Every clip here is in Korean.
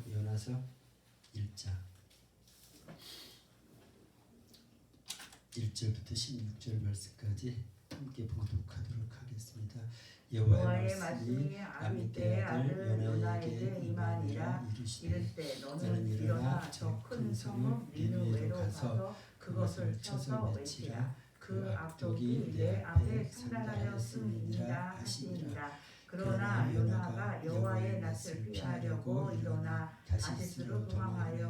요나서 1장 1절부터 16절 말씀까지 함께 봉독하도록 하겠습니다. 여호와의 말씀이 아미떼의 아들 요나에게 임하니라. 이르시되 너는 일어나 저 큰 성읍 니느웨로 가서 그것을 쳐서 외치라. 그 악독이 내 앞에 상달하였음이니라 하시니라. 그러나 요나가 여호와의 낯을 피하려고 일어나 다시스로 도망하여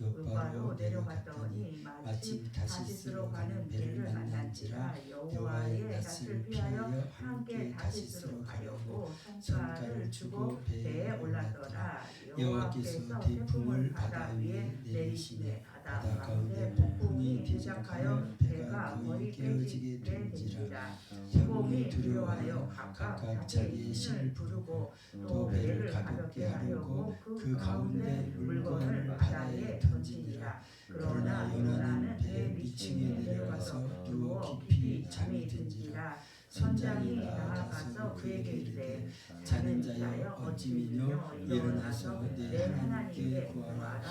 요바로 내려갔더니 마침 다시스로 가는 배를 만난지라. 여호와의 낯을 피하여 함께 다시스로 가려고 성과를 주고 배에 올랐더라. 여호와께서 태풍을 바다 위에 내리시매 바다 가운데 폭풍이 대작하여 배가 거의 깨어지게 된지라. 태풍이 두려워하여 각각 자기의 신을 부르고 또 배를 가볍게 하려고 그 가운데 물건을 바다에 던지니라. 그러나 요나는 배 위층에 내려가서 누워 깊이 잠이 든지라. 선장이 나아가서 그에게 이르되 자는 자여 어찌 미뇨 일어나서 내 하나님께 구하라.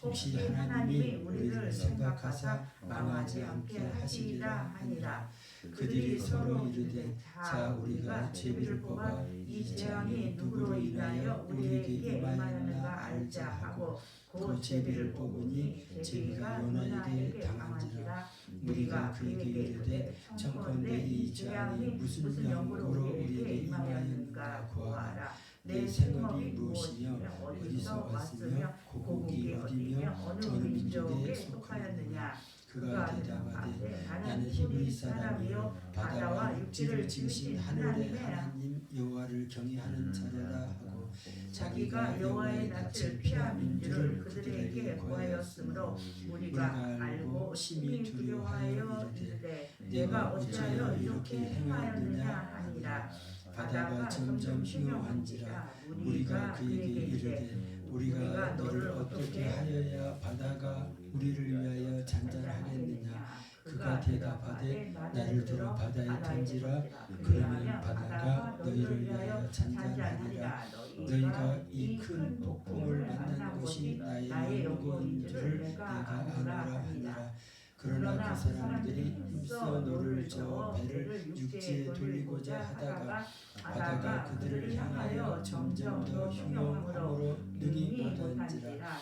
혹시 하나님이 우리를 생각하사 망하지 않게 하시리라 하니라. 그들이 서로 이르되 자 우리가 제비를 뽑아 이 재앙이 누구로 인하여 우리에게 임하였는가 알자 하고 그 제비를 뽑으니 제비가 요나에게 당한지라. 우리가 그에게 이르되 청컨대 이 재앙이 무슨 영구로 우리에게 임하였는가 구하라. 내 생업이 무엇이며 어디서 왔으며 고국이 어디며 어느 민족에 속하였느냐. 그가 대답하되 나는 히브리 사람이요 바다와 육지를 지으신 하늘의 하나님 여호와를 경외하는 자라라 하고 자기가 여호와의 낯을 피함인 줄을 그들에게 고하였으므로 우리가 알고 심히 두려워하여 이르되 내가 어찌하여 이렇게 행하였느냐 하니라. 바다가 점점 흉흉한지라. 우리가 그에게 이르되 우리가 너를 어떻게 하여야 바다가 우리를 위하여 잔잔하겠느냐. 그가 대답하되 나를 들어 바다에 던지라. 그러면 바다가 너희를 위하여 잔잔하리라. 너희가 이 큰 폭풍을 만난 것이 나의 연고인 줄을 내가 아노라 하니라. 그러나 그 사람들이 힘써 노를 저어 배를 육지에 돌리고자 하다가 바다가 그들을 향하여 점점 더 흉흉함으로 능히 못한지라.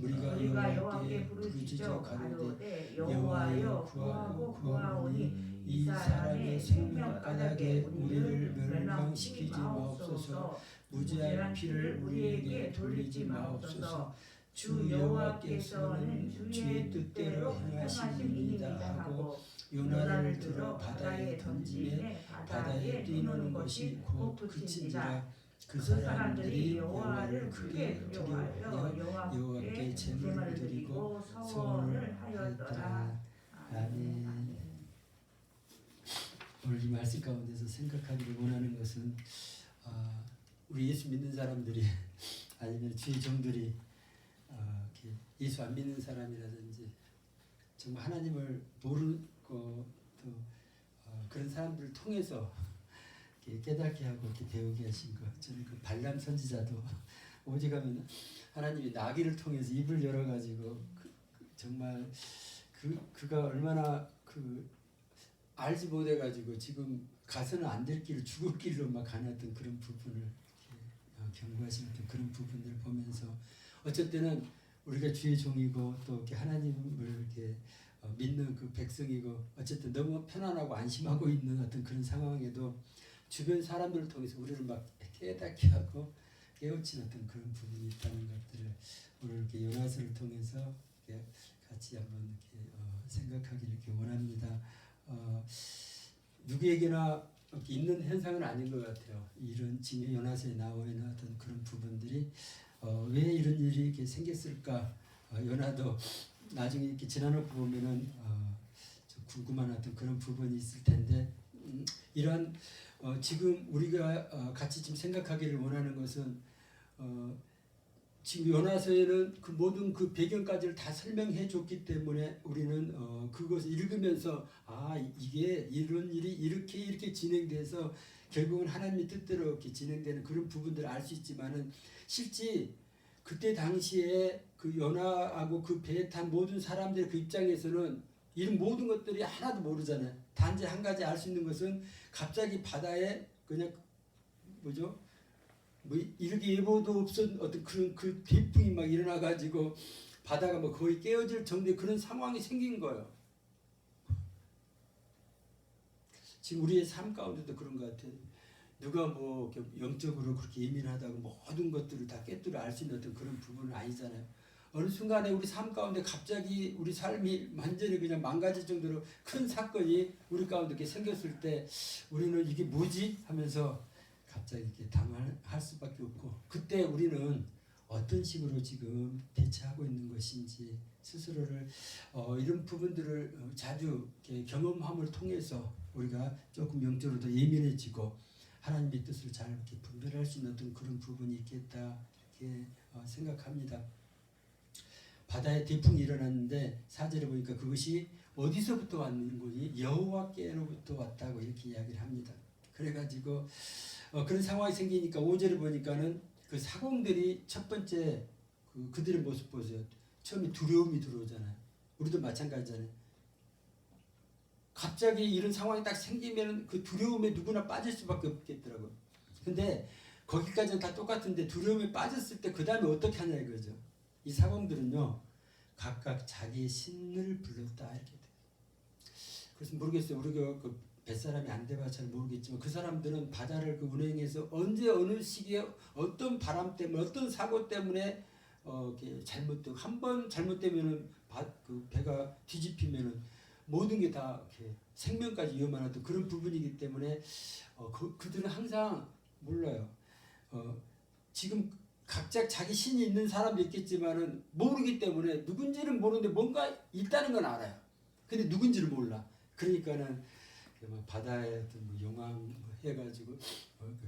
우리가 여호와께 부르짖어 가로되 여호와여 구하고 구하오니 이 사람의 생명바닥에 우리를 멸망시키지 마옵소서. 무죄한 피를 우리에게 돌리지 마옵소서. 주 여호와께서는 주의 뜻대로 행하심이니이다 하고 요나를 들어 바다에 던지매 바다에 뛰노는 것이 곧 그친지라. 그 사람들이 여호와를 크게 두려워하여 여호와께 제물을 드리고 서원을 하였더라. 아멘. 오늘 이 말씀 가운데서 생각하기를 원하는 것은 우리 예수 믿는 사람들이 아니면 주의 종들이 예수 안 믿는 사람이라든지 정말 하나님을 모르고 또 그런 사람들을 통해서 깨닫게 하고 이렇게 배우게 하신 것. 저는 그 발람 선지자도 오직하면 하나님이 나귀를 통해서 입을 열어가지고 정말 그가 얼마나 알지 못해가지고 지금 가서는 안 될 길을 죽을 길로 막 가놨던 그런 부분을 경고하시는 그런 부분들을 보면서 어쩔 때는 우리가 주의 종이고 또 이렇게 하나님을 이렇게 믿는 그 백성이고 어쨌든 너무 편안하고 안심하고 있는 어떤 그런 상황에도 주변 사람들을 통해서 우리를 막 깨닫게 하고 깨우치는 어떤 그런 부분이 있다는 것들을 오늘 이렇게 요나서를 통해서 이렇게 같이 한번 이렇게 생각하기를 이렇게 원합니다. 누구에게나 있는 현상은 아닌 것 같아요. 이런 지금 요나서에 나와 있는 어떤 그런 부분들이 왜 이런 일이 이렇게 생겼을까? 요나도 나중에 이렇게 지나놓고 보면은 좀 궁금한 어떤 그런 부분이 있을 텐데 이런 지금 우리가 같이 좀 생각하기를 원하는 것은 지금 요나서에는 그 모든 그 배경까지를 다 설명해 줬기 때문에 우리는 그것을 읽으면서 이게 이런 일이 이렇게 진행돼서 결국은 하나님의 뜻대로 이렇게 진행되는 그런 부분들을 알 수 있지만은 실제 그때 당시에 그 요나하고 그 배에 탄 모든 사람들 그 입장에서는 이런 모든 것들이 하나도 모르잖아요. 단지 한 가지 알 수 있는 것은 갑자기 바다에 그냥 뭐죠? 뭐 이렇게 예보도 없었던 어떤 그런 그 대풍이 막 일어나 가지고 바다가 뭐 거의 깨어질 정도의 그런 상황이 생긴 거예요. 지금 우리의 삶 가운데도 그런 것 같아요. 누가 뭐 영적으로 그렇게 예민하다고 모든 것들을 다 꿰뚫어 알 수 있는 어떤 그런 부분은 아니잖아요. 어느 순간에 우리 삶 가운데 갑자기 우리 삶이 완전히 그냥 망가질 정도로 큰 사건이 우리 가운데 이렇게 생겼을 때 우리는 이게 뭐지? 하면서 갑자기 이렇게 당황할 수밖에 없고, 그때 우리는 어떤 식으로 지금 대처하고 있는 것인지 스스로를 이런 부분들을 자주 경험함을 통해서 우리가 조금 영적으로 더 예민해지고 하나님의 뜻을 잘 이렇게 분별할 수 있는 어떤 그런 부분이 있겠다 이렇게 생각합니다. 바다에 태풍이 일어났는데 4절에 보니까 그것이 어디서부터 왔는 거니? 여호와께로부터 왔다고 이렇게 이야기를 합니다. 그래가지고 그런 상황이 생기니까 5절에 보니까는 그 사공들이 첫 번째 그들의 모습 보세요. 처음에 두려움이 들어오잖아요. 우리도 마찬가지잖아요. 갑자기 이런 상황이 딱 생기면 그 두려움에 누구나 빠질 수밖에 없겠더라고요. 근데 거기까지는 다 똑같은데 두려움에 빠졌을 때 그 다음에 어떻게 하냐 이거죠. 이 사공들은요 각각 자기의 신을 불렀다 이렇게 돼요. 그래서 모르겠어요. 우리가 그 뱃사람이 안 돼봐 잘 모르겠지만 그 사람들은 바다를 그 운행해서 언제 어느 시기에 어떤 바람 때문에 어떤 사고 때문에 이렇게 잘못되고 한 번 잘못되면은 그 배가 뒤집히면은 모든 게 다 이렇게 생명까지 위험한 어떤 그런 부분이기 때문에 그들은 항상 몰라요. 지금 각자 자기 신이 있는 사람도 있겠지만은 모르기 때문에 누군지는 모르는데 뭔가 있다는 건 알아요. 근데 누군지를 몰라. 그러니까는 바다에 어떤 뭐 용왕 해가지고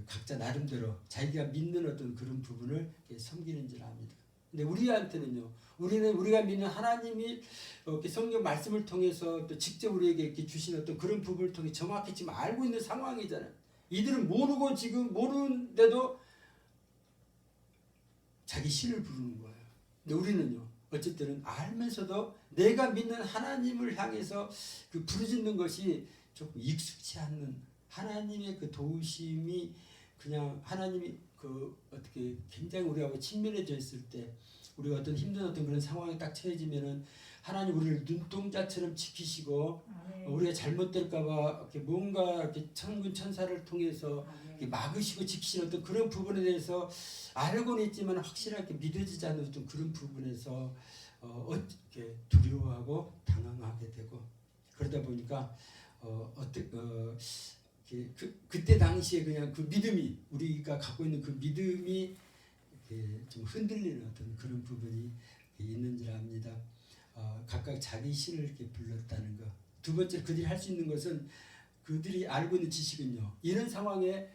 각자 나름대로 자기가 믿는 어떤 그런 부분을 섬기는 줄 압니다. 근데 우리한테는요, 우리가 믿는 하나님이 이렇게 성경 말씀을 통해서 또 직접 우리에게 이렇게 주신 어떤 그런 부분을 통해 정확히 지금 알고 있는 상황이잖아요. 이들은 모르고 지금 모르는데도 자기 신을 부르는 거예요. 근데 우리는요, 어쨌든 알면서도 내가 믿는 하나님을 향해서 그 부르짖는 것이 조금 익숙치 않는 하나님의 그 도우심이 그냥 하나님이 그 어떻게 굉장히 우리하고 친밀해져 있을 때 우리가 어떤 힘든 어떤 그런 상황에 딱 처해지면은 하나님 우리를 눈동자처럼 지키시고 우리가 잘못될까봐 이렇게 뭔가 이렇게 천군 천사를 통해서 이렇게 막으시고 지키시는 어떤 그런 부분에 대해서 알고는 있지만 확실하게 믿어지지 않는 어떤 그런 부분에서 이렇게 두려워하고 당황하게 되고 그러다 보니까 그때 당시에 그냥 그 믿음이 우리가 갖고 있는 그 믿음이 좀 흔들리는 어떤 그런 부분이 있는 줄 압니다. 각각 자기 신을 이렇게 불렀다는 것. 두 번째 그들이 할 수 있는 것은 그들이 알고 있는 지식은요. 이런 상황에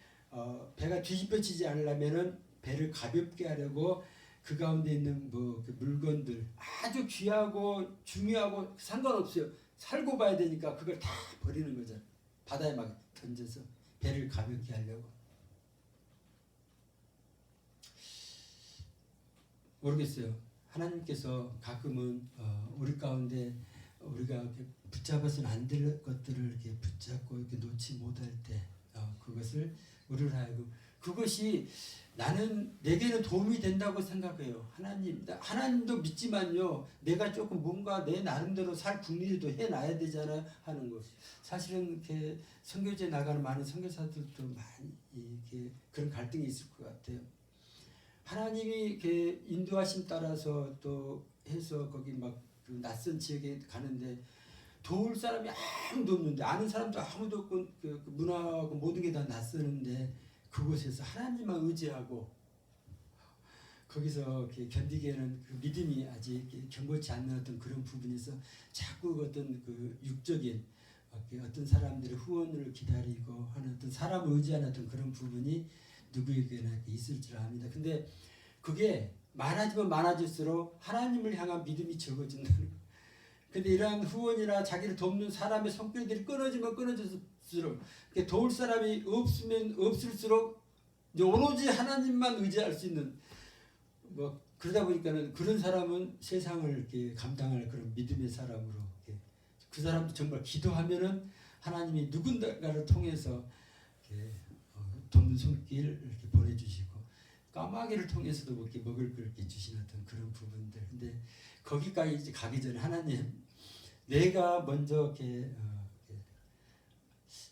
배가 뒤집어지지 않으려면은 배를 가볍게 하려고 그 가운데 있는 뭐 그 물건들 아주 귀하고 중요하고 상관없어요. 살고 봐야 되니까 그걸 다 버리는 거죠. 바다에 막 던져서 배를 가볍게 하려고. 모르겠어요. 하나님께서 가끔은 우리 가운데 우리가 붙잡아서는 안 될 것들을 이렇게 붙잡고 이렇게 놓지 못할 때 그것을 우리를 하여금 그것이 나는 내게는 도움이 된다고 생각해요. 하나님도 믿지만요. 내가 조금 뭔가 내 나름대로 살 국리도 해놔야 되잖아요. 하는 것. 사실은 이렇게 선교제 나가는 많은 선교사들도 많이 이렇게 그런 갈등이 있을 것 같아요. 하나님이 이렇게 인도하심 따라서 또 해서 거기 막 그 낯선 지역에 가는데 도울 사람이 아무도 없는데 아는 사람도 아무도 없고 그 문화하고 모든 게 다 낯서는데 그곳에서 하나님만 의지하고 거기서 이렇게 견디기에는 그 믿음이 아직 견고치 않는 어떤 그런 부분에서 자꾸 어떤 그 육적인 어떤 사람들의 후원을 기다리고 하는 어떤 사람을 의지하는 어떤 그런 부분이 누구에게나 있을 줄 압니다. 근데 그게 많아지면 많아질수록 하나님을 향한 믿음이 적어진다는 거예요. 근데 이러한 후원이나 자기를 돕는 사람의 손길들이 끊어지면 끊어질수록 도울 사람이 없으면 없을수록 오로지 하나님만 의지할 수 있는 뭐 그러다 보니까는 그런 사람은 세상을 이렇게 감당할 그런 믿음의 사람으로 이렇게 그 사람도 정말 기도하면은 하나님이 누군가를 통해서 이렇게 돕는 손길 이렇게 보내주시고 까마귀를 통해서도 이렇게 먹을 걸 이렇게 주시는 어떤 그런 부분들. 근데 거기까지 이제 가기 전에 하나님 내가 먼저 이렇게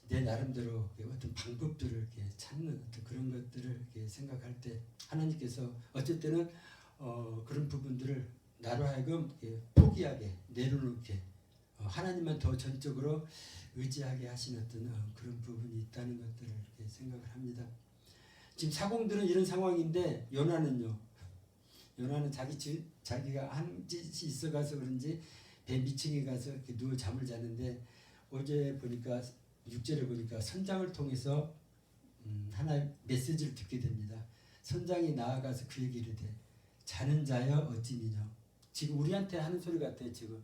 내 나름대로 어떤 방법들을 이렇게 찾는 어떤 그런 것들을 이렇게 생각할 때 하나님께서 어쩔 때는 그런 부분들을 나로 하여금 포기하게 내려놓게 하나님만 더 전적으로 의지하게 하시는 어떤 그런 부분이 있다는 것들을 이렇게 생각을 합니다. 지금 사공들은 이런 상황인데 요나는요. 요나는 자기가 한 짓이 있어가서 그런지 배 밑층에 가서 이렇게 누워 잠을 자는데 어제 보니까 6절에 보니까 선장을 통해서 하나의 메시지를 듣게 됩니다. 선장이 나아가서 그에게 이르되 자는 자여 어찌 미뇨. 지금 우리한테 하는 소리 같아요. 지금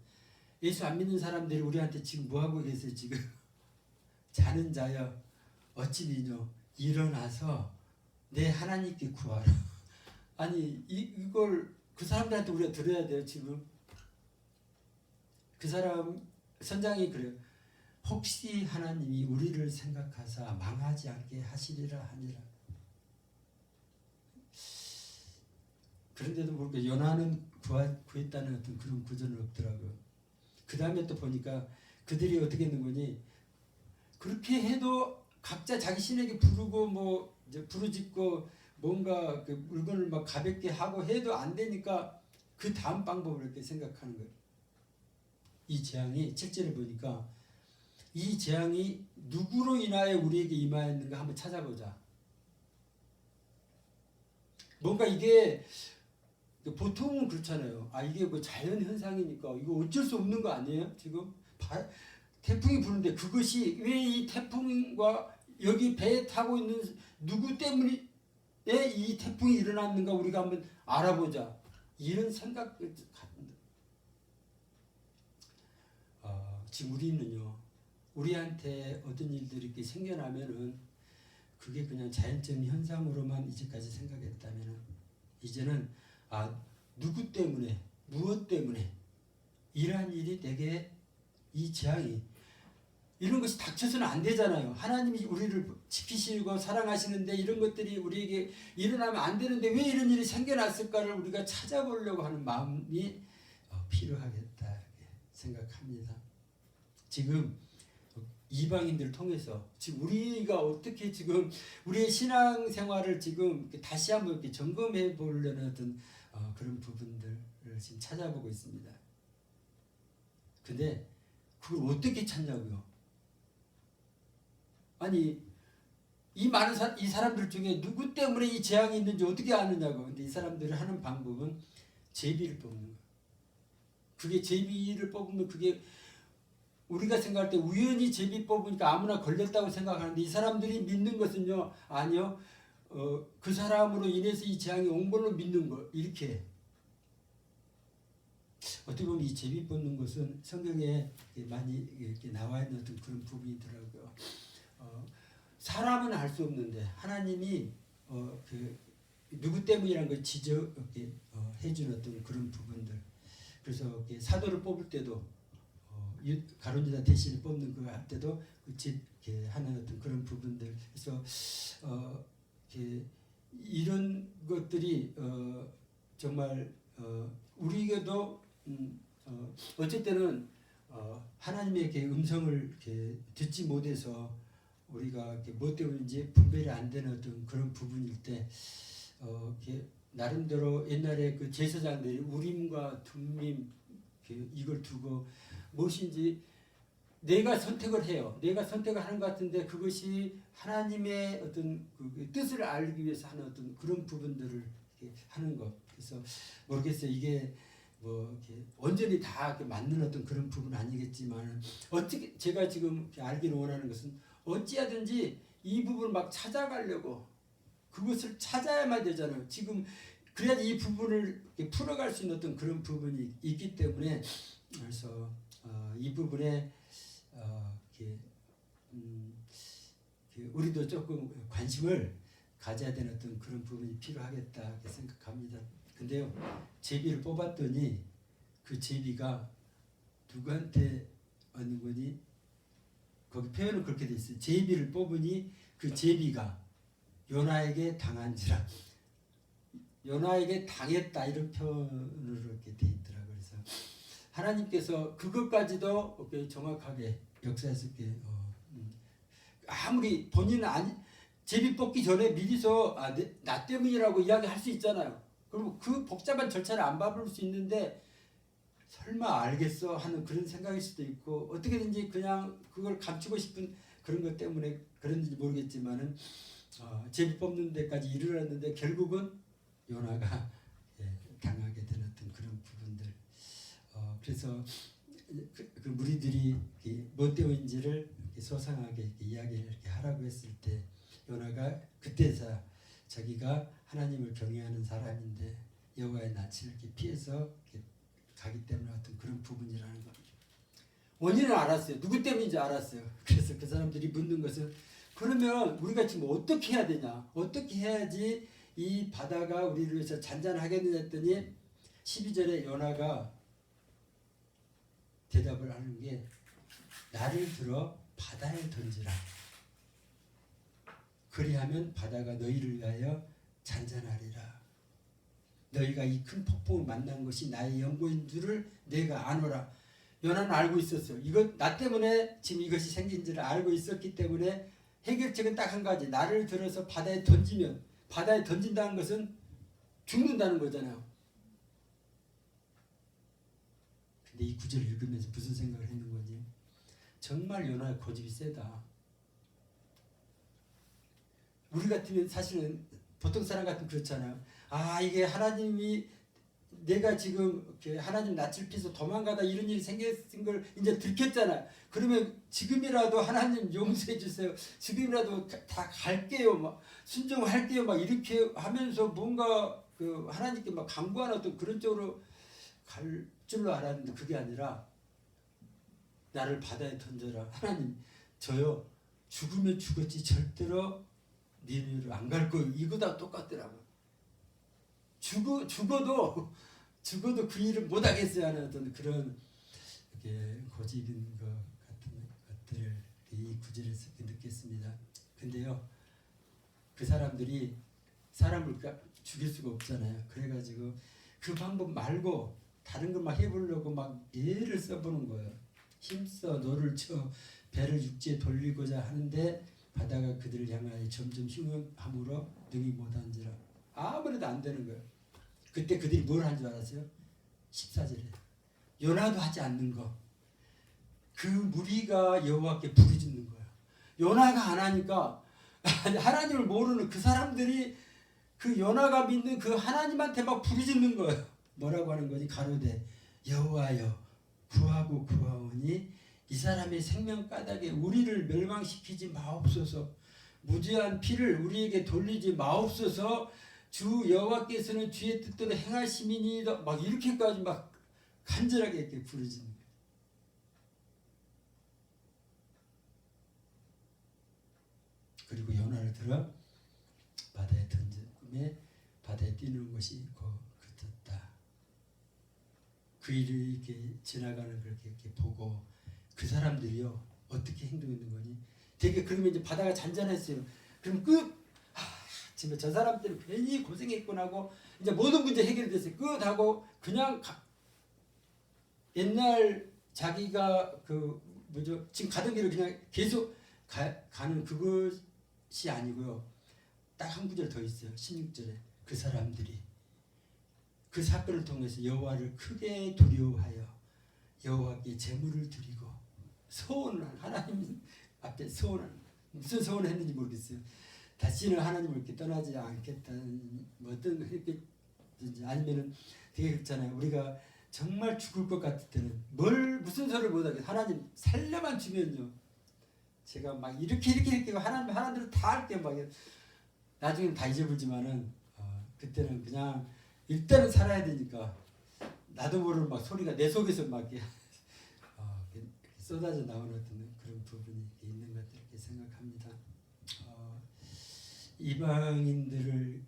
예수 안 믿는 사람들이 우리한테 지금 뭐하고 계세요. 지금 자는 자여 어찌 미뇨. 일어나서 내 하나님께 구하라. 아니 이걸 그 사람들한테 우리가 들어야 돼요. 지금 그 사람 선장이 그래요. 혹시 하나님이 우리를 생각하사 망하지 않게 하시리라 하니라. 그런데도 모르게 요나는 구했다는 어떤 그런 구절은 없더라고요. 그 다음에 또 보니까 그들이 어떻게 했는 거니? 그렇게 해도 각자 자기 신에게 부르고 뭐 이제 부르짖고 뭔가 그 물건을 막 가볍게 하고 해도 안 되니까 그 다음 방법을 이렇게 생각하는 거예요. 이 재앙이 7절에 보니까 이 재앙이 누구로 인하여 우리에게 임하였는가 한번 찾아보자. 뭔가 이게 보통은 그렇잖아요. 아 이게 뭐 자연 현상이니까 이거 어쩔 수 없는 거 아니에요? 지금 태풍이 부는데 그것이 왜 이 태풍과 여기 배에 타고 있는 누구 때문에 이 태풍이 일어났는가 우리가 한번 알아보자. 이런 생각을 갖는다. 지금 우리는요. 우리한테 어떤 일들이 이렇게 생겨나면은 그게 그냥 자연적인 현상으로만 이제까지 생각했다면은 이제는 누구 때문에 무엇 때문에 이러한 일이 내게 이 재앙이 이런 것이 닥쳐서는 안 되잖아요. 하나님이 우리를 지키시고 사랑하시는데 이런 것들이 우리에게 일어나면 안 되는데 왜 이런 일이 생겨났을까를 우리가 찾아보려고 하는 마음이 필요하겠다 이렇게 생각합니다. 지금 이방인들을 통해서 지금 우리가 어떻게 지금 우리의 신앙생활을 지금 다시 한번 이렇게 점검해 보려는 어떤 그런 부분들을 지금 찾아보고 있습니다. 근데 그걸 어떻게 찾냐고요? 아니 이 많은 이 사람들 중에 누구 때문에 이 재앙이 있는지 어떻게 아느냐고. 근데 이 사람들이 하는 방법은 제비를 뽑는 거예요. 그게 제비를 뽑으면 그게 우리가 생각할 때 우연히 제비 뽑으니까 아무나 걸렸다고 생각하는데 이 사람들이 믿는 것은요. 아니요. 그 사람으로 인해서 이 재앙이 온 걸로 믿는 거. 이렇게. 어떻게 보면 이 제비 뽑는 것은 성경에 많이 이렇게 나와 있는 어떤 그런 부분이더라고요. 사람은 알 수 없는데 하나님이 그 누구 때문이라는 걸 지적해 주는 어떤 그런 부분들. 그래서 사도를 뽑을 때도 가룟유다 대신을 뽑는 그 할 때도 하는 어떤 그런 부분들. 그래서 이런 것들이 정말 우리에게도 어쩔 때는 하나님의 음성을 이렇게 듣지 못해서 우리가 뭐 때문인지 분별이 안 되는 어떤 그런 부분일 때 나름대로 옛날에 그 제사장들이 우림과 둠림 이걸 두고 무엇인지 내가 선택을 해요. 내가 선택을 하는 것 같은데 그것이 하나님의 어떤 그 뜻을 알기 위해서 하는 어떤 그런 부분들을 이렇게 하는 것. 그래서 모르겠어요. 이게 뭐 이렇게 온전히 다 이렇게 맞는 어떤 그런 부분 아니겠지만 어떻게 제가 지금 알기를 원하는 것은 어찌하든지 이 부분을 막 찾아가려고 그것을 찾아야만 되잖아요. 지금 그래야지 이 부분을 풀어갈 수 있는 어떤 그런 부분이 있기 때문에 그래서 이 부분에 우리도 조금 관심을 가져야 되는 어떤 그런 부분이 필요하겠다 생각합니다. 근데요, 제비를 뽑았더니 그 제비가 누구한테 얻는 거니? 거기 표현은 그렇게 돼 있어요. 제비를 뽑으니 그 제비가 요나에게 당한지라. 요나에게 당했다 이런 표현으로 이렇게 돼 있더라고요. 그래서 하나님께서 그것까지도 정확하게 역사했을게. 아무리 본인은 제비 뽑기 전에 미리서 나 때문이라고 이야기할 수 있잖아요. 그리고 그 복잡한 절차를 안 밟을 수 있는데 설마 알겠어 하는 그런 생각일 수도 있고 어떻게든지 그냥 그걸 감추고 싶은 그런 것 때문에 그런지 모르겠지만은 제비 뽑는 데까지 이르렀는데 결국은 요나가 당하게 된 어떤 그런 부분들. 그래서 그 무리들이 뭐 때문인지를 소상하게 이렇게 이야기를 이렇게 하라고 했을 때 요나가 그때서 자기가 하나님을 경외하는 사람인데 여호와의 낯을 이렇게 피해서 이렇게 가기 때문에 어떤 그런 부분이라는 거. 원인을 알았어요. 누구 때문인지 알았어요. 그래서 그 사람들이 묻는 것은 그러면 우리가 지금 어떻게 해야 되냐? 어떻게 해야지 이 바다가 우리를 위해서 잔잔하겠느냐 했더니 12절에 요나가 대답을 하는 게 나를 들어 바다에 던지라. 그리하면 바다가 너희를 위하여 잔잔하리라. 너희가 이 큰 폭풍을 만난 것이 나의 연고인 줄을 내가 아노라. 요나는 알고 있었어요. 나 때문에 지금 이것이 생긴 줄을 알고 있었기 때문에 해결책은 딱 한 가지. 나를 들어서 바다에 던지면 바다에 던진다는 것은 죽는다는 거잖아요. 근데 이 구절을 읽으면서 무슨 생각을 했는 거지? 정말 요나의 고집이 세다. 우리 같으면 사실은 보통 사람 같으면 그렇잖아요. 이게 하나님이 내가 지금 하나님 낯을 피해서 도망가다 이런 일이 생긴 걸 이제 들켰잖아요. 그러면 지금이라도 하나님 용서해 주세요. 지금이라도 다 갈게요. 막 순종할게요. 막 이렇게 하면서 뭔가 그 하나님께 막 강구하는 어떤 그런 쪽으로 갈 줄로 알았는데 그게 아니라 나를 바다에 던져라. 하나님 저요 죽으면 죽었지 절대로 니네를 안 갈 거예요. 이거다 똑같더라고요. 죽어도 그 일을 못 하겠어요 하는 어떤 그런 고집인 것 같은 것들을 이 구절에서 느꼈습니다. 근데요, 그 사람들이 사람을 죽일 수가 없잖아요. 그래가지고 그 방법 말고 다른 거 막 해보려고 막 애를 써보는 거예요. 힘써 노를 쳐 배를 육지에 돌리고자 하는데 바다가 그들을 향하여 점점 흉흉함으로 능히 못한지라. 아무래도 안 되는 거예요. 그때 그들이 뭘 한 줄 알았어요? 14절에 요나도 하지 않는 거. 그 무리가 여호와께 부르짖는 거예요. 요나가 안 하니까 하나님을 모르는 그 사람들이 그 요나가 믿는 그 하나님한테 막 부르짖는 거예요. 뭐라고 하는 거지? 가로되 여호와여 구하고 구하오니 이 사람의 생명 까닭에 우리를 멸망시키지 마옵소서. 무죄한 피를 우리에게 돌리지 마옵소서. 주 여호와께서는 주의 뜻대로 행하심이니이다. 막 이렇게까지 막 간절하게 이렇게 부르짖는 거예요. 그리고 요나를 들어 바다에 던짐에 바다에 뛰는 것이 그쳤다. 그 일을 이렇게 지나가는 걸 이렇게 보고 그 사람들이요 어떻게 행동했는 거니? 되게 그러면 이제 바다가 잔잔했어요. 그럼 지금 저 사람들은 괜히 고생했구나 하고 이제 모든 문제 해결됐어요. 끝하고 그냥 옛날 자기가 지금 가던 길을 그냥 계속 가는 그것이 아니고요. 딱 한 구절 더 있어요. 16절에 그 사람들이 그 사건을 통해서 여호와를 크게 두려워하여 여호와께 제물을 드리고 소원을 하나님 앞에 무슨 소원을 했는지 모르겠어요. 다시는 하나님을 이렇게 떠나지 않겠다는 어떤 했겠든지 아니면은 되게 그렇잖아요. 우리가 정말 죽을 것 같을 때는 무슨 소리를 못하겠어요. 하나님 살려만 주면요. 제가 막 이렇게 하나님들은 다 할게요. 막 나중에는 다 잊어버리지만은 그때는 그냥 일단은 살아야 되니까 나도 모르는 막 소리가 내 속에서 막 쏟아져 나오는 어떤 그런 부분이 있는 것 이렇게 생각합니다. 이방인들을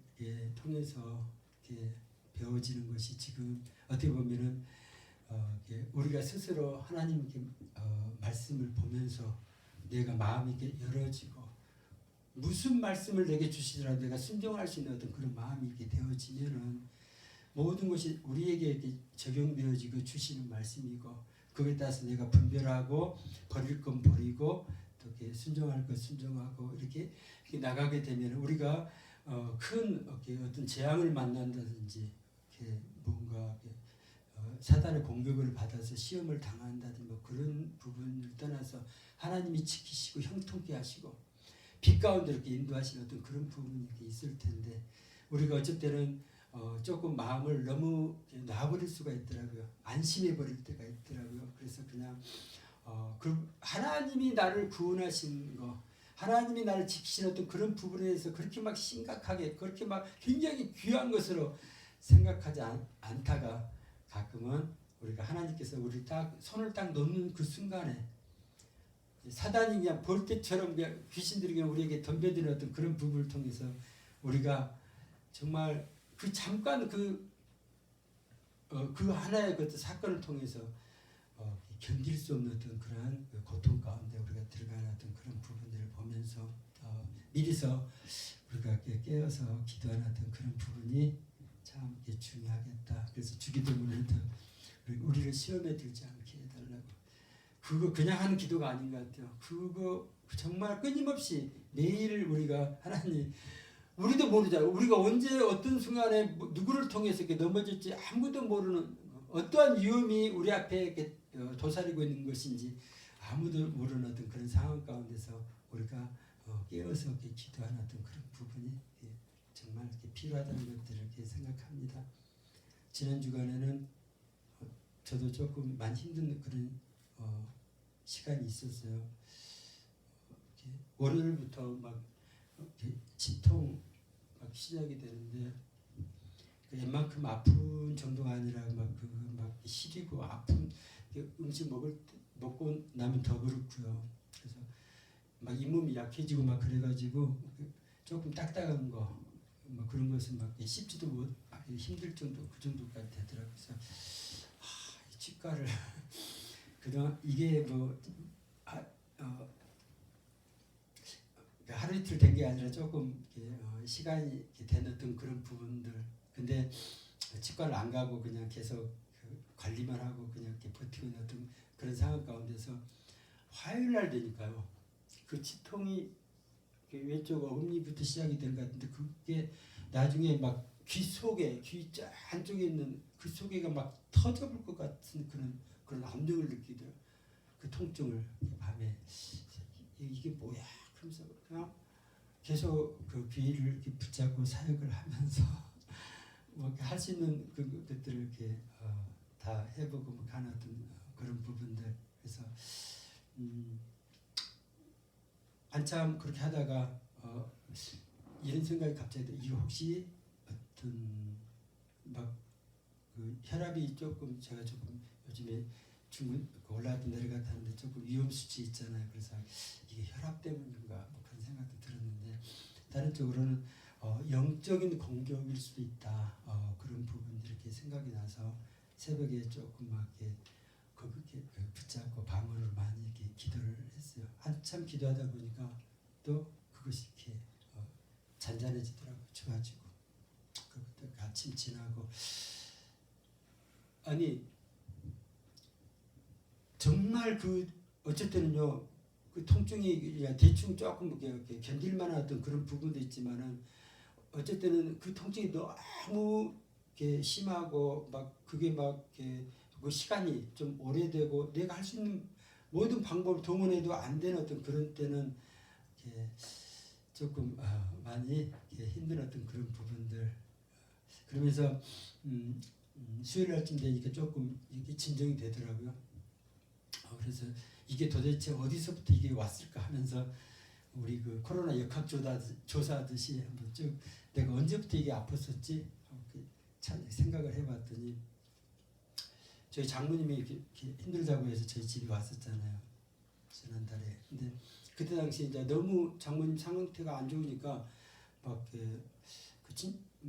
통해서 이렇게 배워야 되어지는 것이 지금 어떻게 보면은 우리가 스스로 하나님께 말씀을 보면서 내가 마음이 이렇게 열어지고 무슨 말씀을 내게 주시더라도 내가 순종할 수 있는 어떤 그런 마음이 이렇게 되어지면은 모든 것이 우리에게 이렇게 적용되어지고 주시는 말씀이고 그에 따라서 내가 분별하고 버릴 건 버리고 또 이렇게 순종할 것 순종하고 이렇게 나가게 되면 우리가 큰 어떤 재앙을 만난다든지 이렇게 뭔가 사단의 공격을 받아서 시험을 당한다든지 뭐 그런 부분을 떠나서 하나님이 지키시고 형통케 하시고 빛 가운데 이렇게 인도하시는 어떤 그런 부분이 이렇게 있을 텐데 우리가 어쩔 때는 조금 마음을 너무 놔버릴 수가 있더라고요. 안심해 버릴 때가 있더라고요. 그래서 그냥 그 하나님이 나를 구원하신 거, 하나님이 나를 지키시는 어떤 그런 부분에 대해서 그렇게 막 심각하게 그렇게 막 굉장히 귀한 것으로 생각하지 않다가 가끔은 우리가 하나님께서 우리 딱 손을 딱 놓는 그 순간에 사단이 그냥 벌떼처럼 그냥 귀신들이 그냥 우리에게 덤벼드는 어떤 그런 부분을 통해서 우리가 정말 그 잠깐 그 하나의 그 사건을 통해서 견딜 수 없는 어떤 그러한 고통 가운데 우리가 들어가는 어떤 그런 부분들을 보면서 미리서 우리가 깨어서 기도하는 어떤 그런 부분이 참 중요하겠다. 그래서 주기도문에도 우리를 시험에 들지 않게 해달라고. 그거 그냥 하는 기도가 아닌 것 같아요. 그거 정말 끊임없이 매일 우리가 하나님 우리도 모르잖아요. 우리가 언제 어떤 순간에 누구를 통해서 이렇게 넘어질지 아무도 모르는 어떠한 위험이 우리 앞에 이렇게 도사리고 있는 것인지 아무도 모르는 어떤 그런 상황 가운데서 우리가 깨어서 이렇게 기도하는 어떤 그런 부분이 정말 이렇게 필요하다는 것들을 이렇게 생각합니다. 지난 주간에는 저도 조금 많이 힘든 그런 시간이 있었어요. 월요일부터 막 진통 막 시작이 되는데 웬만큼 아픈 정도가 아니라 막 시리고 아픈 음식 먹고 나면 더 그렇고요. 그래서 막 잇몸이 약해지고 막 그래가지고 조금 딱딱한 거 뭐 그런 것은 막 씹지도 못 힘들 정도 그 정도까지 되더라고요. 그래서 치과를 그동안 이게 하루 이틀 된 게 아니라 조금 시간이 된 어떤 그런 부분들. 근데 치과를 안 가고 그냥 계속 관리만 하고 그냥 이렇게 버티고 있는 어떤 그런 상황 가운데서 화요일 날 되니까요. 그 치통이 왼쪽 어금니부터 시작이 된 것 같은데 그게 나중에 막 귀 속에 귀 안쪽에 있는 그 속에가 막 터져볼 것 같은 그런 압력을 느끼더라고요. 그 통증을 밤에 이게 뭐야? 그러면서 그냥 계속 그 귀를 이렇게 붙잡고 사역을 하면서 뭐 할 수 있는 그것들을 이렇게 다 해보고 뭐 가는 어떤 그런 부분들. 그래서 한참 그렇게 하다가 이런 생각이 갑자기 들어요. 이거 혹시 어떤 그 혈압이 조금 제가 조금 요즘에 올라갔다 내려갔다 하는데 조금 위험 수치 있잖아요. 그래서 이게 혈압 때문인가 뭐 그런 생각도 들었는데 다른 쪽으로는 영적인 공격일 수도 있다. 그런 부분들이 이렇게 생각이 나서 새벽에 조금 막 이렇게 붙잡고 방언으로 많이 이렇게 기도를 했어요. 한참 기도하다 보니까 또 그것이 이렇게 잔잔해지더라고요. 좋아지고 그것도 아침 지나고 아니 정말 어쩔 때는요 그 통증이 대충 조금 이렇게 견딜만한 어떤 그런 부분도 있지만은 어쩔 때는 그 통증이 너무 이렇게 심하고 막 그게 막 이렇게 그 시간이 좀 오래되고 내가 할 수 있는 모든 방법을 동원해도 안 되는 어떤 그런 때는 이렇게 조금 많이 이렇게 힘든 어떤 그런 부분들. 그러면서 수요일 날쯤 되니까 조금 이게 진정이 되더라고요. 그래서 이게 도대체 어디서부터 이게 왔을까 하면서 우리 그 코로나 역학조사하듯이 한번 쭉 내가 언제부터 이게 아팠었지 참 생각을 해봤더니 저희 장모님이 이렇게 힘들다고 해서 저희 집에 왔었잖아요. 지난달에. 근데 그때 당시 이제 너무 장모님 상태가 안 좋으니까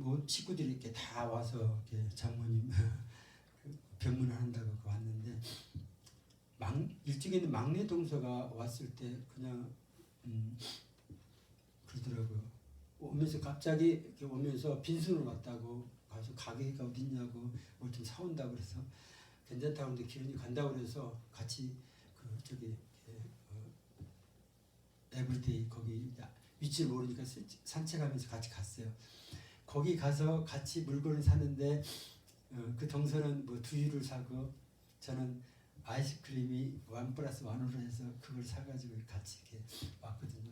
뭐 식구들이 이렇게 다 와서 이렇게 장모님 병문을 한다고 왔는데 일찍에는 막내 동서가 왔을 때 그냥 그러더라고요. 오면서 갑자기 이렇게 오면서 빈손으로 왔다고 가서 가게가 어딨냐고 뭘 좀 사온다고 그래서 괜찮다고 하는데 기운이 간다고 그래서 같이 그 저기 에브리데이 거기 위치를 모르니까 산책하면서 같이 갔어요. 거기 가서 같이 물건을 사는데 그 동서는 뭐 두유를 사고 저는 아이스크림이 1+1으로 해서 그걸 사가지고 같이 이렇게 왔거든요.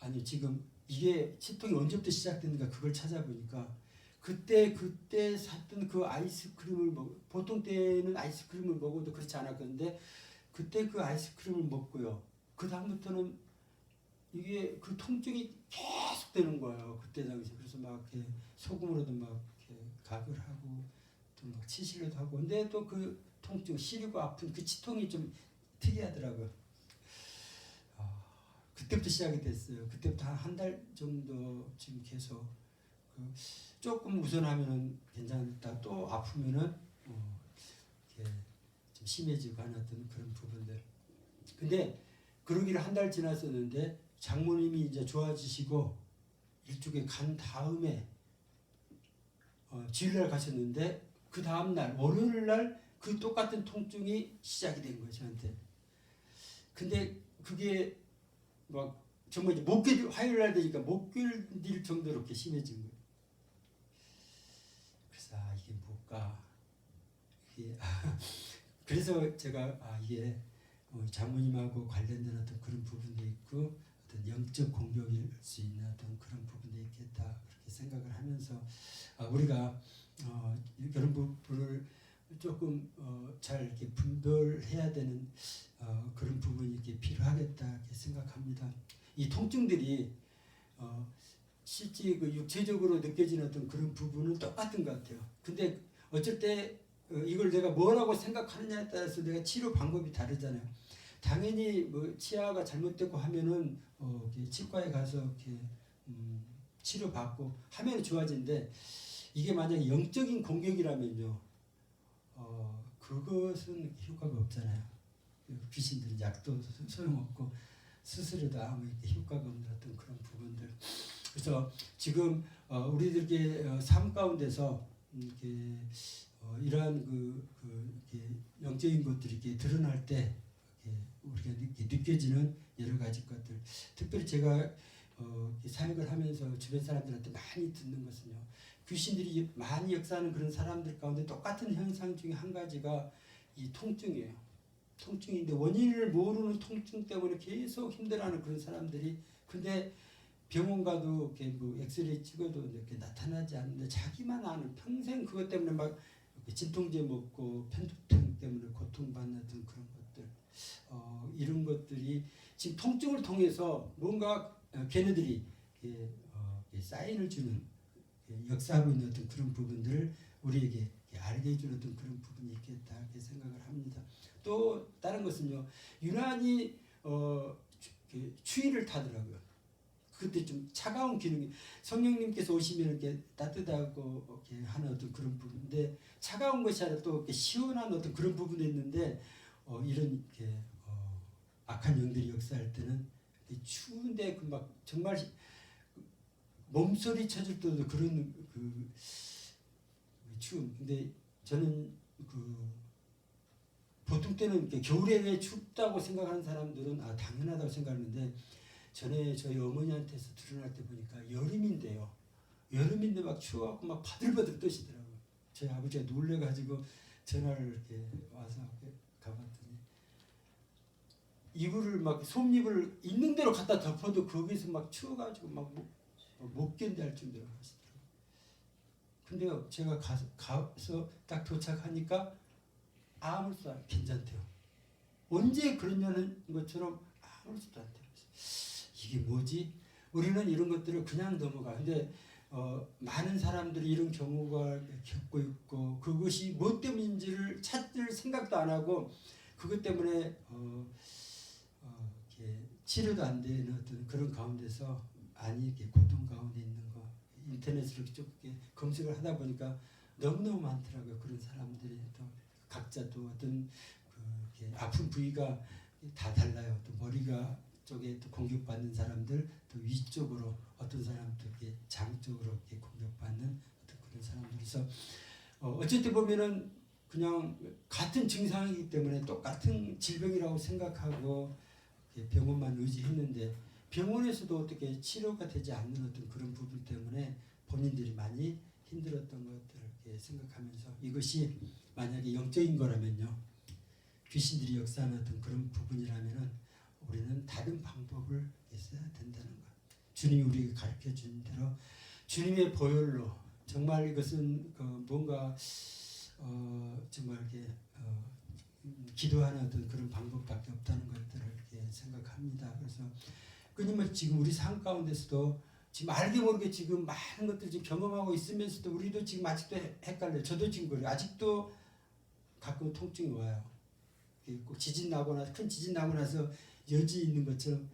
아니 지금 이게 치통이 언제부터 시작됐는가 그걸 찾아보니까 그때 샀던 그 아이스크림을 보통 때는 아이스크림을 먹어도 그렇지 않았는데 그때 그 아이스크림을 먹고요. 그 다음부터는 이게 그 통증이 계속 되는 거예요. 그때 당시. 그래서 막 이렇게 소금으로도 막 이렇게 각을 하고 또 막 치실로도 하고. 근데 또 그 통증, 시리고 아픈 그 치통이 좀 특이하더라고요. 그때부터 시작이 됐어요. 그때부터 한 달 정도 지금 계속 조금 우선하면은 괜찮다. 또 아프면은 이렇게 좀 심해지고 하는 그런 부분들. 근데 그러기를 한 달 지났었는데 장모님이 이제 좋아지시고 일주일에 간 다음에 주일날 가셨는데 그 다음 날 월요일 날 그 똑같은 통증이 시작이 된 거예요 저한테. 근데 그게 막 정말 못 견딜 화요일 날 되니까 못 견딜 정도로 이렇게 심해진 거예요. 그래서 이게 뭘까? 그래서 제가 이게 장모님하고 관련된 어떤 그런 부분도 있고 어떤 영적 공격일 수 있는 어떤 그런 부분도 있겠다 그렇게 생각을 하면서 우리가 그런 부분을 조금 잘 이렇게 분별해야 되는 그런 부분이 이렇게 필요하겠다 이렇게 생각합니다. 이 통증들이 실제 그 육체적으로 느껴지는 어떤 그런 부분은 똑같은 것 같아요. 근데 어쩔 때 이걸 내가 뭐라고 생각하느냐에 따라서 내가 치료 방법이 다르잖아요. 당연히 뭐 치아가 잘못됐고 하면은 치과에 가서 이렇게 치료받고 하면 좋아지는데 이게 만약에 영적인 공격이라면요. 그것은 효과가 없잖아요. 귀신들은 약도 소용없고 수술에도 아무 효과가 없는 어떤 그런 부분들. 그래서 지금 우리들께 삶 가운데서 이렇게 이러한 이렇게 영적인 것들이 이렇게 드러날 때 우리가 느껴지는 여러 가지 것들. 특별히 제가 사역을 하면서 주변 사람들한테 많이 듣는 것은요. 귀신들이 많이 역사하는 그런 사람들 가운데 똑같은 현상 중에 한 가지가 이 통증이에요. 통증인데 원인을 모르는 통증 때문에 계속 힘들어하는 그런 사람들이 근데 병원 가도 이렇게 뭐 엑스레이 찍어도 이렇게 나타나지 않는데 자기만 아는 평생 그것 때문에 막 진통제 먹고 편두통 때문에 고통받는 그런 것들 이런 것들이 지금 통증을 통해서 뭔가 걔네들이 사인을 주는 역사하고 있는 어떤 그런 부분들을 우리에게 알게 해주는 어떤 그런 부분이 있겠다 이렇게 생각을 합니다. 또 다른 것은요 유난히 추위를 타더라고요. 그때 좀 차가운 기능이 성령님께서 오시면 이렇게 따뜻하고 이렇게 하는 어떤 그런 부분인데 차가운 것이 아니라 또 이렇게 시원한 어떤 그런 부분이 있는데 이런 이렇게 악한 영들이 역사할 때는 추운데 그 막 정말 몸소리 쳐줄 때도 그런 그 추움. 근데 저는 보통 때는 이렇게 겨울에 춥다고 생각하는 사람들은 당연하다고 생각하는데 전에 저희 어머니한테서 드러날 때 보니까 여름인데요. 여름인데 막 추워갖고 막 바들바들 떠시더라고요. 저희 아버지가 놀래가지고 전화를 이렇게 와서 가봤더니 이불을 막 솜잎을 있는 대로 갖다 덮어도 거기서 막 추워가지고 막 못 견뎌할 정도로 하시더라고요. 근데요 제가 가서 딱 도착하니까 아무렇지도 않아요. 괜찮대요. 언제 그러냐는 것처럼 아무렇지도 않대요. 이게 뭐지? 우리는 이런 것들을 그냥 넘어가. 근데 많은 사람들이 이런 경우가 겪고 있고 그것이 뭐 때문인지를 찾을 생각도 안 하고 그것 때문에 이렇게 치료도 안 되는 어떤 그런 가운데서 많이 이렇게 고통 가운데 있는 거 인터넷으로 쭉 이렇게 검색을 하다 보니까 너무너무 많더라고요. 그런 사람들이 또 각자 또 어떤 그 이렇게 아픈 부위가 다 달라요. 또 머리가 쪽에 또 공격받는 사람들, 또 위쪽으로 어떤 사람도 이렇게 장 쪽으로 이렇게 공격받는 어떤 그런 사람들이서 어쨌든 보면은 그냥 같은 증상이기 때문에 똑같은 질병이라고 생각하고 병원만 의지했는데 병원에서도 어떻게 치료가 되지 않는 어떤 그런 부분 때문에 본인들이 많이 힘들었던 것들을 이렇게 생각하면서 이것이 만약에 영적인 거라면요, 귀신들이 역사하는 어떤 그런 부분이라면은 우리는 다른 방법을 써야 된다는 것. 주님이 우리에게 가르쳐 준 대로 주님의 보혈로 정말 이것은 뭔가 정말 이렇게 기도하는 어떤 그런 방법밖에 없다는 것들을 이렇게 생각합니다. 그래서 끊임없이 지금 우리 삶 가운데서도 지금 알게 모르게 지금 많은 것들 지금 경험하고 있으면서도 우리도 지금 아직도 헷갈려요. 저도 지금 그래요. 아직도 가끔 통증이 와요. 꼭 지진 나거나 큰 지진 나고 나서 여지 있는 것처럼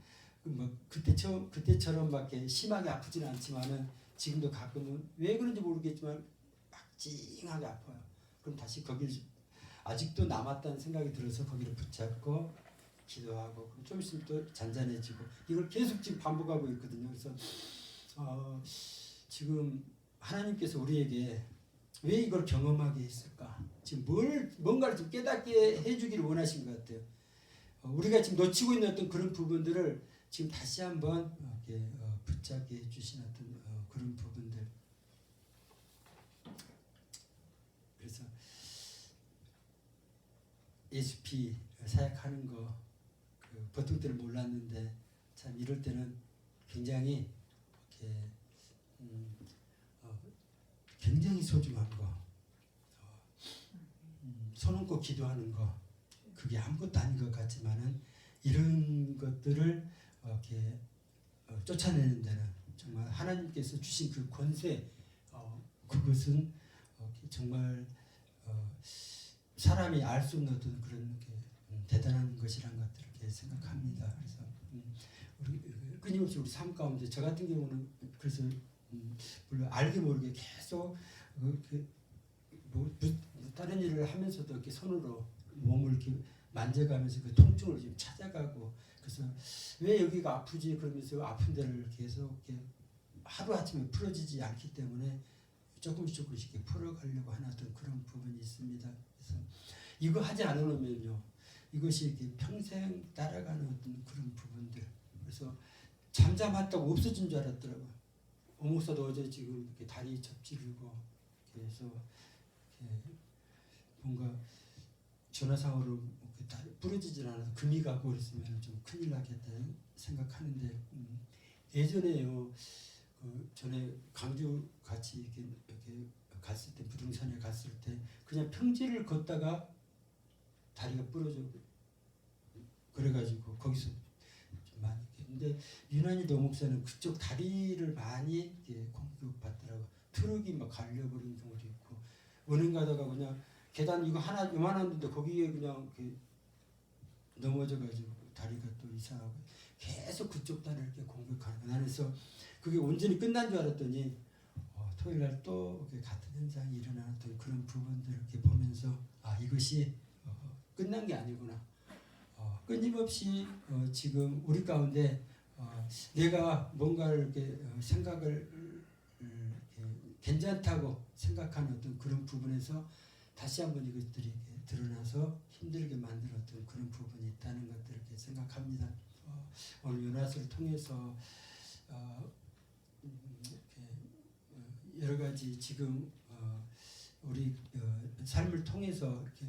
뭐 그때처럼 막 심하게 아프지는 않지만은 지금도 가끔은 왜 그런지 모르겠지만 막 찡하게 아파요. 그럼 다시 거기를 아직도 남았다는 생각이 들어서 거기를 붙잡고 기도하고 그럼 좀 있으면 또 잔잔해지고 이걸 계속 지금 반복하고 있거든요. 그래서 지금 하나님께서 우리에게 왜 이걸 경험하게 했을까? 지금 뭔가를 좀 깨닫게 해주기를 원하신 것 같아요. 우리가 지금 놓치고 있는 어떤 그런 부분들을 지금 다시 한번 이렇게 붙잡게 해주신 어떤 그런 부분들. 그래서 예수피 사역하는 거 보통 때는 몰랐는데 참 이럴 때는 굉장히 이렇게 굉장히 소중한 거, 손 얹고 기도하는 거, 그게 아무것도 아닌 것 같지만은 이런 것들을 이렇게 쫓아내는 데는 정말 하나님께서 주신 그 권세, 그것은 정말 사람이 알 수 없는 어떤 그런 대단한 것이라는 것들을 이렇게 생각합니다. 그래서 우리 끊임없이 우리 삶 가운데 저 같은 경우는 그래서 물론 알게 모르게 계속 다른 일을 하면서도 이렇게 손으로 몸을 이렇게 만져가면서 그 통증을 좀 찾아가고 그래서 왜 여기가 아프지 그러면서 아픈 데를 계속 이렇게 하루아침에 풀어지지 않기 때문에 조금씩 이렇게 풀어가려고 하는 어떤 그런 부분이 있습니다. 그래서 이거 하지 않으면요 이것이 이렇게 평생 따라가는 어떤 그런 부분들. 그래서 잠잠했다고 없어진 줄 알았더라고요. 오목사도 어제 지금 이렇게 다리 접질이고 그래서 이렇게 뭔가 전화상으로 다리 부러지질 않아서 금이 가고 그랬으면 좀 큰일 나겠다 생각하는데 예전에요 전에 강주 같이 이렇게 갔을 때 부등산에 갔을 때 그냥 평지를 걷다가 다리가 부러져 그래가지고 거기서 좀 많이 근데 유난히 노목사는 그쪽 다리를 많이 공격받더라고. 트럭이 막 갈려버리는 경우도 있고 은행 가다가 그냥 계단 이거 하나 요만한데 거기에 그냥 넘어져가지고 다리가 또 이상하고 계속 그쪽 다리를 이렇게 공격하는 거. 나는 그래서 그게 온전히 끝난 줄 알았더니 토요일 날 또 같은 현상이 일어나는 그런 부분들을 이렇게 보면서 이것이 끝난 게 아니구나. 끊임없이 지금 우리 가운데 내가 뭔가를 이렇게 생각을 괜찮다고 생각하는 어떤 그런 부분에서 다시 한번 이것들이 드러나서 힘들게 만들었던 그런 부분이 있다는 것들을 이렇게 생각합니다. 오늘 요나스를 통해서 여러 가지 지금 우리 삶을 통해서 이렇게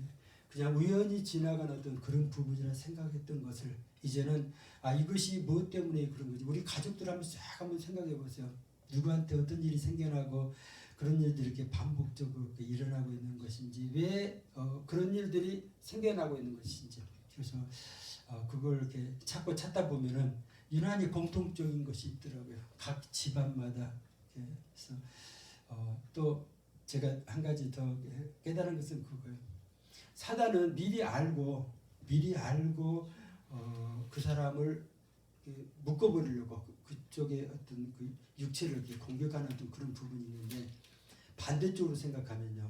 그냥 우연히 지나간 어떤 그런 부분이라 생각했던 것을 이제는 이것이 무엇 때문에 그런 거지. 우리 가족들 한번 생각해 보세요. 누구한테 어떤 일이 생겨나고 그런 일들이 이렇게 반복적으로 이렇게 일어나고 있는 것인지 왜 그런 일들이 생겨나고 있는 것인지 그래서 그걸 이렇게 찾다 보면은 유난히 공통적인 것이 있더라고요. 각 집안마다. 그래서 또 제가 한 가지 더 깨달은 것은 그거예요. 사단은 미리 알고 그 사람을 묶어버리려고 그쪽의 어떤 그 육체를 이렇게 공격하는 어떤 그런 부분이 있는데 반대쪽으로 생각하면요.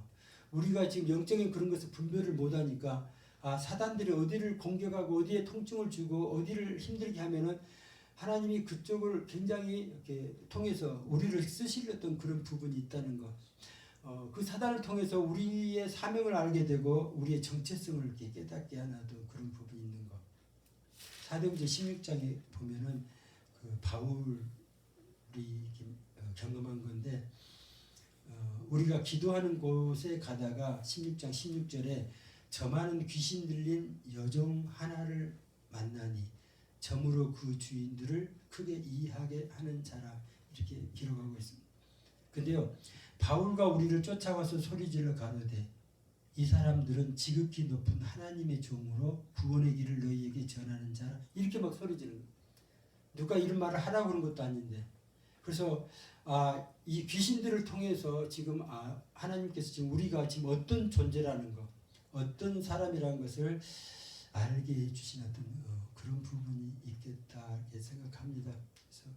우리가 지금 영적인 그런 것을 분별을 못하니까 사단들이 어디를 공격하고 어디에 통증을 주고 어디를 힘들게 하면은 하나님이 그쪽을 굉장히 이렇게 통해서 우리를 쓰시려던 그런 부분이 있다는 것. 그 사단을 통해서 우리의 사명을 알게 되고 우리의 정체성을 이렇게 깨닫게 하는 그런 부분이 있는 것. 사도행전 16장에 보면은 그 바울이 경험한 건데 우리가 기도하는 곳에 가다가 16장 16절에 저 많은 귀신 들린 여종 하나를 만나니 점으로 그 주인들을 크게 이해하게 하는 자라 이렇게 기록하고 있습니다. 근데요 바울과 우리를 쫓아와서 소리질러 가로되 이 사람들은 지극히 높은 하나님의 종으로 구원의 길을 너희에게 전하는 자라 이렇게 막 소리지르는 거예요. 누가 이런 말을 하라고 그런 것도 아닌데 그래서 이 귀신들을 통해서 지금 하나님께서 지금 우리가 지금 어떤 존재라는 것 어떤 사람이라는 것을 알게 해주신 어떤 그런 부분이 있겠다 이렇게 생각합니다. 그래서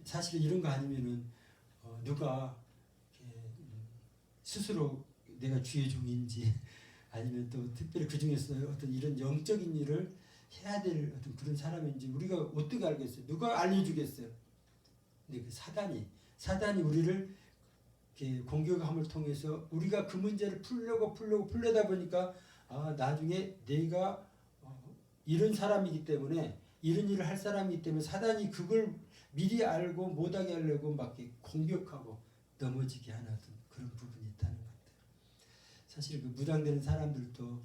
사실 이런 거 아니면은 누가 스스로 내가 주의 종인지 아니면 또 특별히 그 중에서 어떤 이런 영적인 일을 해야 될 어떤 그런 사람인지 우리가 어떻게 알겠어요? 누가 알려주겠어요? 근데 그 사단이 우리를 이렇게 공격함을 통해서 우리가 그 문제를 풀려다 보니까 나중에 내가 이런 사람이기 때문에 이런 일을 할 사람이기 때문에 사단이 그걸 미리 알고 못하게 하려고 막 공격하고 넘어지게 하는 그런 부분이 있다는 것 같아요. 사실 그 무당되는 사람들도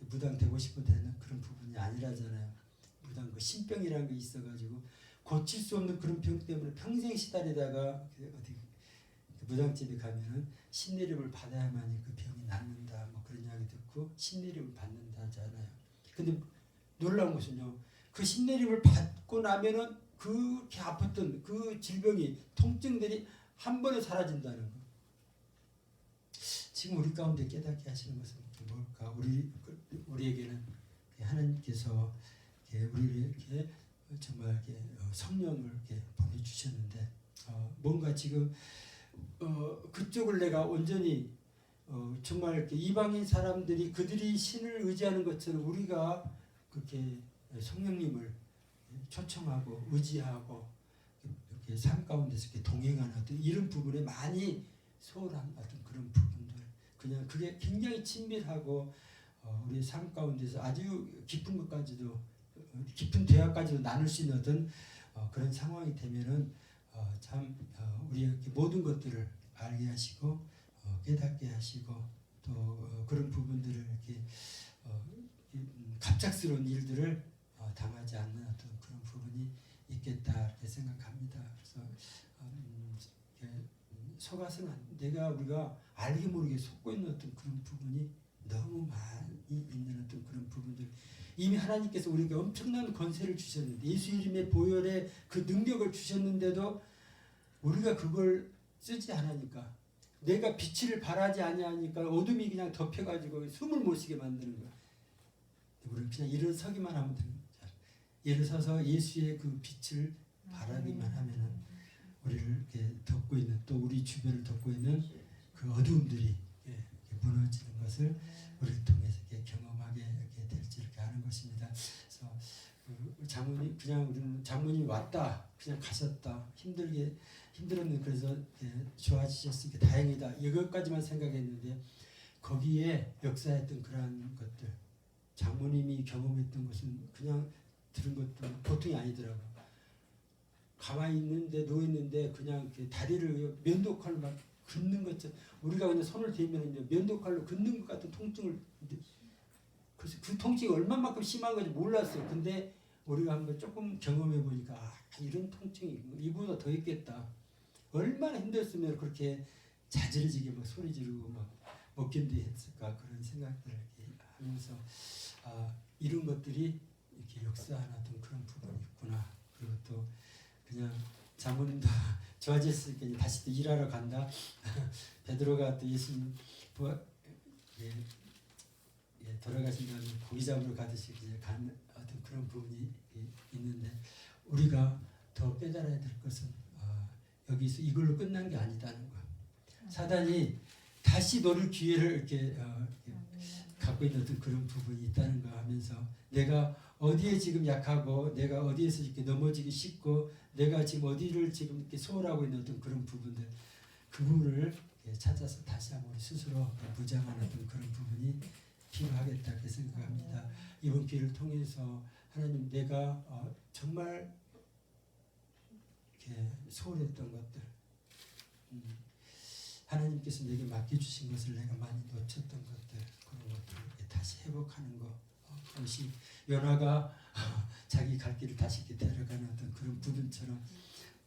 무당되고 싶어 되는 그런 부분이 아니라잖아요. 무당 그 신병이라는 게 있어가지고 고칠 수 없는 그런 병 때문에 평생 시달리다가 어디 무당집에 가면은 신내림을 받아야만이 그 병이 낫는다 뭐 그런 이야기 듣고 신내림을 받는다잖아요. 근데 놀라운 것은요. 그 신내림을 받고 나면은 그렇게 아팠던 그 질병이 통증들이 한 번에 사라진다는 거. 지금 우리 가운데 깨닫게 하시는 것은 뭘까? 우리에게는 하나님께서 우리를 이렇게 정말 이렇게 성령을 이렇게 보내주셨는데 뭔가 지금 그쪽을 내가 온전히 정말 이렇게 이방인 사람들이 그들이 신을 의지하는 것처럼 우리가 그렇게 성령님을 초청하고 의지하고 이렇게 삶 가운데서 이렇게 동행하는 어떤 이런 부분에 많이 소홀한 어떤 그런 부분들 그냥 그게 굉장히 친밀하고 우리 삶 가운데서 아주 깊은 것까지도 깊은 대화까지도 나눌 수 있는 어떤 그런 상황이 되면은 참 우리 모든 것들을 알게 하시고 깨닫게 하시고 또 그런 부분들을 이렇게 갑작스러운 일들을 당하지 않는 어떤 그런 부분이 있겠다 이렇게 생각합니다. 그래서 속아서는 우리가 알게 모르게 속고 있는 어떤 그런 부분이 너무 많이 있는 어떤 그런 부분들 이미 하나님께서 우리에게 엄청난 권세를 주셨는데 예수 이름의 보혈의 그 능력을 주셨는데도 우리가 그걸 쓰지 않으니까 내가 빛을 발하지 아니하니까 어둠이 그냥 덮여가지고 숨을 못 쉬게 만드는 거야. 우리는 그냥 일어서기만 하면 되는 거야. 일어서서 예수의 그 빛을 발하기만 하면은 우리를 이렇게 덮고 있는 또 우리 주변을 덮고 있는 그 어두움들이 이렇게 무너지는 것을 우리를 통해서 이렇게 경험하게 이렇게 될지 이렇게 하는 것입니다. 그래서 장모님 그냥 우리는 장모님이 왔다 그냥 가셨다 힘들었는데 그래서 좋아지셨으니까 다행이다 이것까지만 생각했는데 거기에 역사했던 그러한 것들 장모님이 경험했던 것은 그냥 들은 것도 보통이 아니더라고. 가만히 있는데 누워 있는데 그냥 다리를 면도칼로 막 긋는 것처럼 우리가 그냥 손을 대면 면도칼로 긋는 것 같은 통증을 그래서 그 통증이 얼마만큼 심한 건지 몰랐어요. 근데 우리가 한번 조금 경험해 보니까 이런 통증이 이보다 더 있겠다. 얼마나 힘들었으면 그렇게 자지러지게 막 소리 지르고 막 못 견디했을까 그런 생각들을 하면서 이런 것들이 이렇게 역사하는 어떤 그런 부분이 있구나. 그리고 또 그냥 장모님도 좋아졌으니까 다시 또 일하러 간다. 베드로가 또 예수님 돌아가신 다음에 고기 잡으러 가듯이 이제 간 어떤 그런 부분이 있는데 우리가 더 깨달아야 될 것은 여기서 이걸로 끝난 게 아니다는 거. 사단이 다시 너를 기회를 이렇게 갖고 있는 어떤 그런 부분이 있다는 거 하면서 내가 어디에 지금 약하고 내가 어디에서 이렇게 넘어지기 쉽고 내가 지금 어디를 지금 이렇게 소홀하고 있는 어떤 그런 부분들 그 부분을 찾아서 다시 한번 우리 스스로 무장하는 어떤 그런 부분이 필요하겠다 이렇게 생각합니다. 이번 기회를 통해서 하나님 내가 정말 이렇게 소홀했던 것들 하나님께서 내게 맡겨주신 것을 내가 많이 놓쳤던 것들 그런 것들 다시 회복하는 것 그것이 연화가 자기 갈 길을 다시 이렇게 데려가는 어떤 그런 부분처럼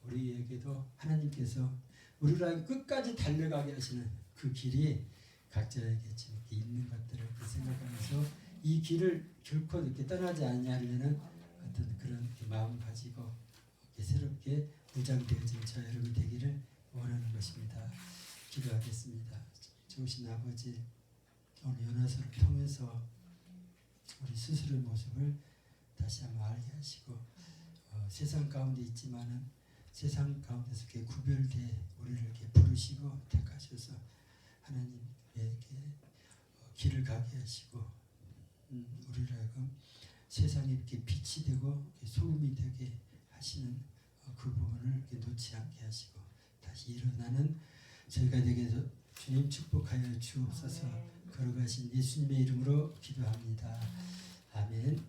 우리에게도 하나님께서 우리를 끝까지 달려가게 하시는 그 길이 각자에게 지금 있는 것들을 생각하면서 이 길을 결코 이렇게 떠나지 않냐려는 어떤 그런 마음 가지고 새롭게 무장되어진 저 여러분이 되기를 원하는 것입니다. 기도하겠습니다. 좋으신 아버지 오늘 연화서를 통해서 우리 스스로의 모습을 다시 한번 알게 하시고 세상 가운데 있지만은 세상 가운데서 이렇게 구별돼 우리를 이렇게 부르시고 택하셔서 하나님에게 길을 가게 하시고 우리를 하여금 세상에 이렇게 빛이 되고 소금이 되게 하시는 그 부분을 이렇게 놓지 않게 하시고 다시 일어나는 저희가 되게 주님 축복하여 주옵소서. 걸어가신 예수님의 이름으로 기도합니다. 아멘.